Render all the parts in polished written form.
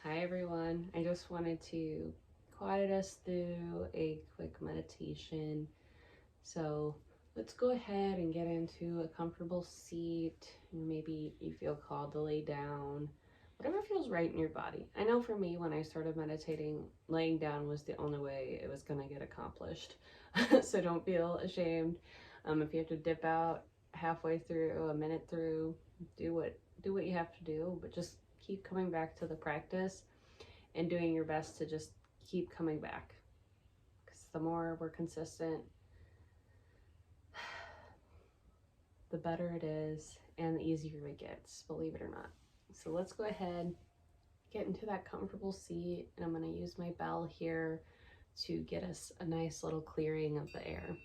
Hi everyone. I just wanted to quiet us through a quick meditation. So let's go ahead and get into a comfortable seat. Maybe you feel called to lay down, whatever feels right in your body. I know for me, when I started meditating, laying down was the only way it was going to get accomplished. So don't feel ashamed. If you have to dip out halfway through, a minute through, do what you have to do, but just keep coming back to the practice and doing your best to just keep coming back, because the more we're consistent, the better it is and the easier it gets, believe it or not. So let's go ahead, get into that comfortable seat, and I'm going to use my bell here to get us a nice little clearing of the air.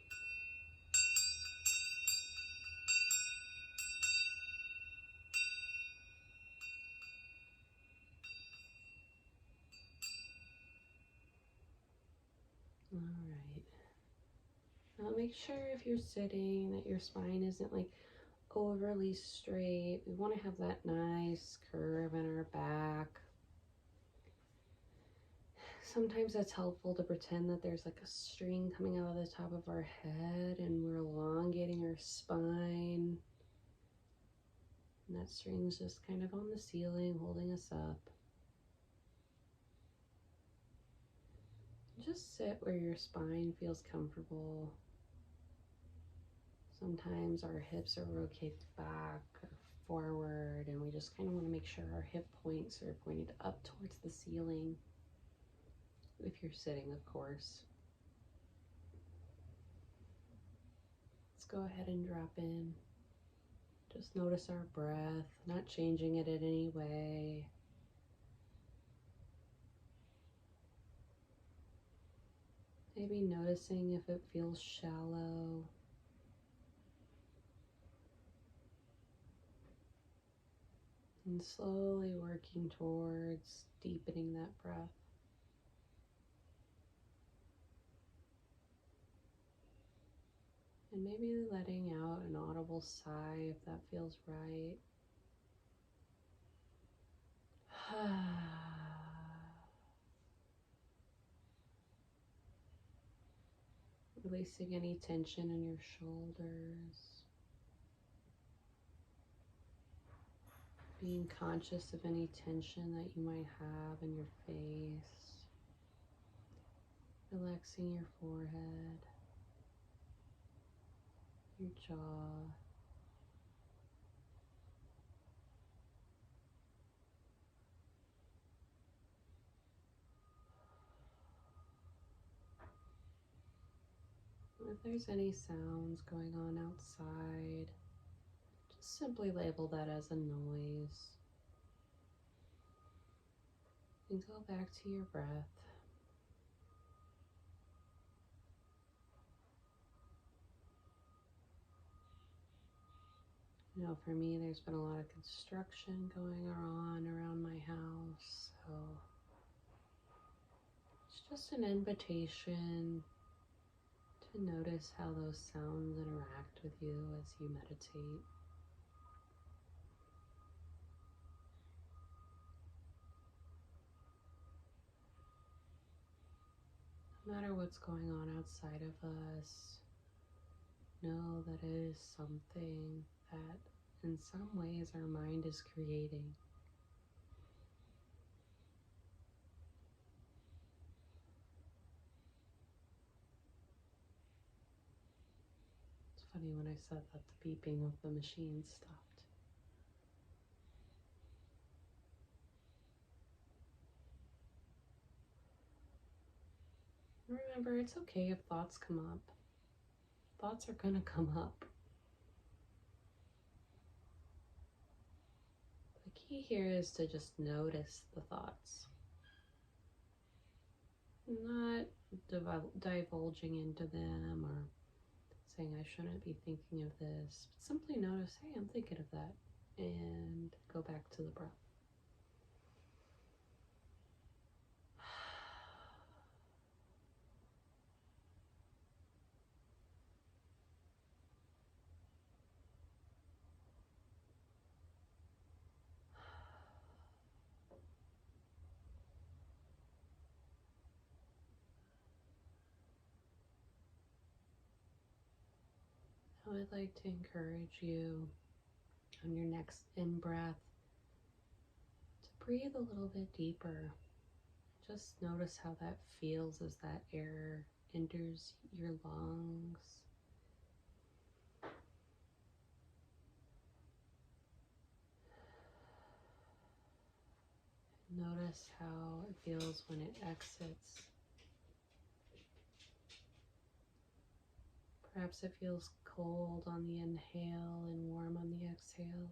All right. Now make sure if you're sitting that your spine isn't like overly straight. We want to have that nice curve in our back. Sometimes that's helpful to pretend that there's like a string coming out of the top of our head and we're elongating our spine. And that string's just kind of on the ceiling, holding us up. Just sit where your spine feels comfortable. Sometimes our hips are rotated back or forward, and we just kind of want to make sure our hip points are pointed up towards the ceiling. If you're sitting, of course. Let's go ahead and drop in. Just notice our breath, not changing it in any way. Maybe noticing if it feels shallow. And slowly working towards deepening that breath. And maybe letting out an audible sigh if that feels right. Releasing any tension in your shoulders. Being conscious of any tension that you might have in your face. Relaxing your forehead, your jaw. If there's any sounds going on outside, just simply label that as a noise. And go back to your breath. You know, for me, there's been a lot of construction going on around my house, so it's just an invitation to notice how those sounds interact with you as you meditate. No matter what's going on outside of us, know that it is something that in some ways our mind is creating. It's funny, when I said that, the beeping of the machine stopped. Remember, it's okay if thoughts come up. Thoughts are gonna come up. The key here is to just notice the thoughts. Not divulging into them or saying I shouldn't be thinking of this, but simply notice, hey, I'm thinking of that, and go back to the breath. I would like to encourage you on your next in-breath to breathe a little bit deeper. Just notice how that feels as that air enters your lungs. Notice how it feels when it exits. Perhaps it feels cold on the inhale and warm on the exhale.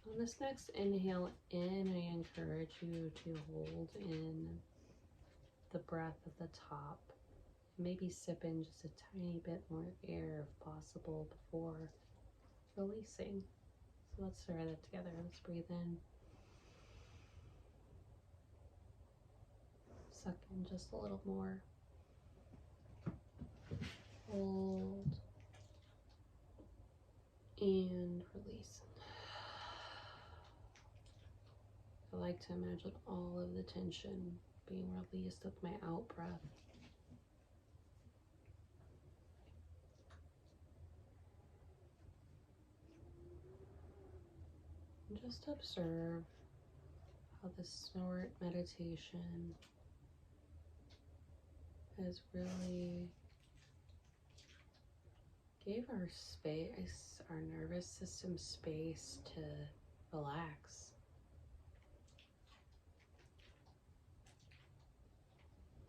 On this next inhale in, I encourage you to hold in the breath at the top. Maybe sip in just a tiny bit more air if possible before releasing. So let's try that together. Let's breathe in. Suck in just a little more. Hold. And release. I like to imagine all of the tension being released with my out breath. And just observe how this short meditation has really gave our space, our nervous system space to relax.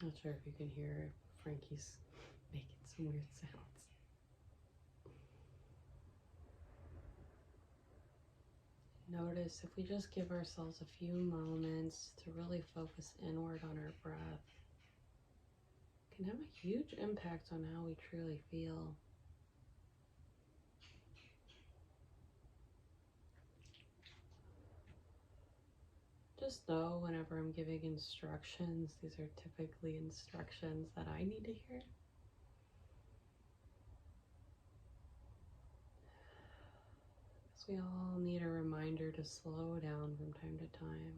Not sure if you can hear Frankie's making some weird sounds. Notice if we just give ourselves a few moments to really focus inward on our breath, it can have a huge impact on how we truly feel. Just know whenever I'm giving instructions, these are typically instructions that I need to hear. Because we all need a reminder to slow down from time to time.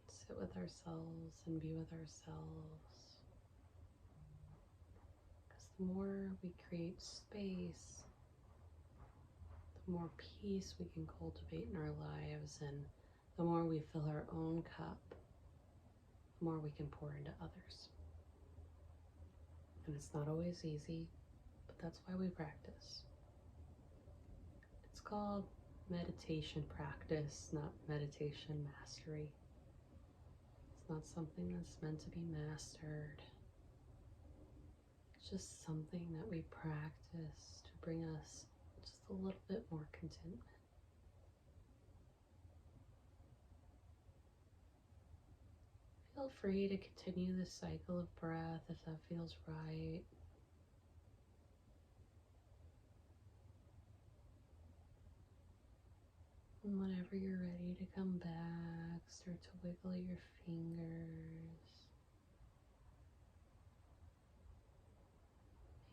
Sit with ourselves and be with ourselves. Because the more we create space, the more peace we can cultivate in our lives, and the more we fill our own cup, the more we can pour into others. And it's not always easy, but that's why we practice. It's called meditation practice, not meditation mastery. It's not something that's meant to be mastered. It's just something that we practice to bring us just a little bit more contentment. Feel free to continue this cycle of breath if that feels right. And whenever you're ready to come back, start to wiggle your fingers.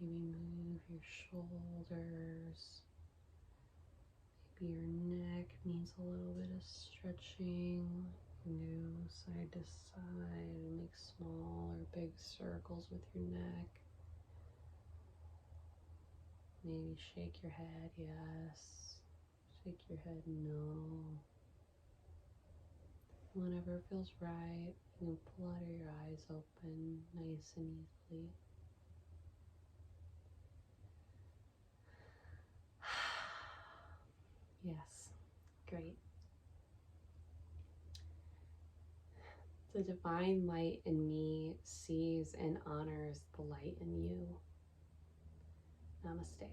Maybe move your shoulders. Maybe your neck needs a little bit of stretching. Move side to side and make small or big circles with your neck. Maybe shake your head, yes. Shake your head, no. Whenever it feels right, you can pull out your eyes open nice and easily. Yes, great. The divine light in me sees and honors the light in you. Namaste.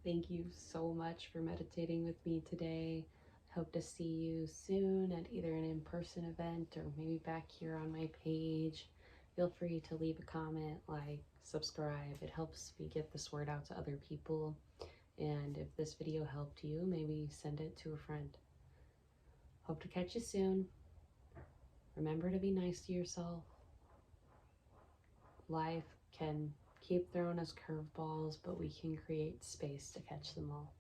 Thank you so much for meditating with me today. I hope to see you soon at either an in-person event or maybe back here on my page. Feel free to leave a comment, like, subscribe. It helps me get this word out to other people. And if this video helped you, maybe send it to a friend. Hope to catch you soon. Remember to be nice to yourself. Life can keep keep throwing us curveballs, but we can create space to catch them all.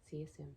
See you soon.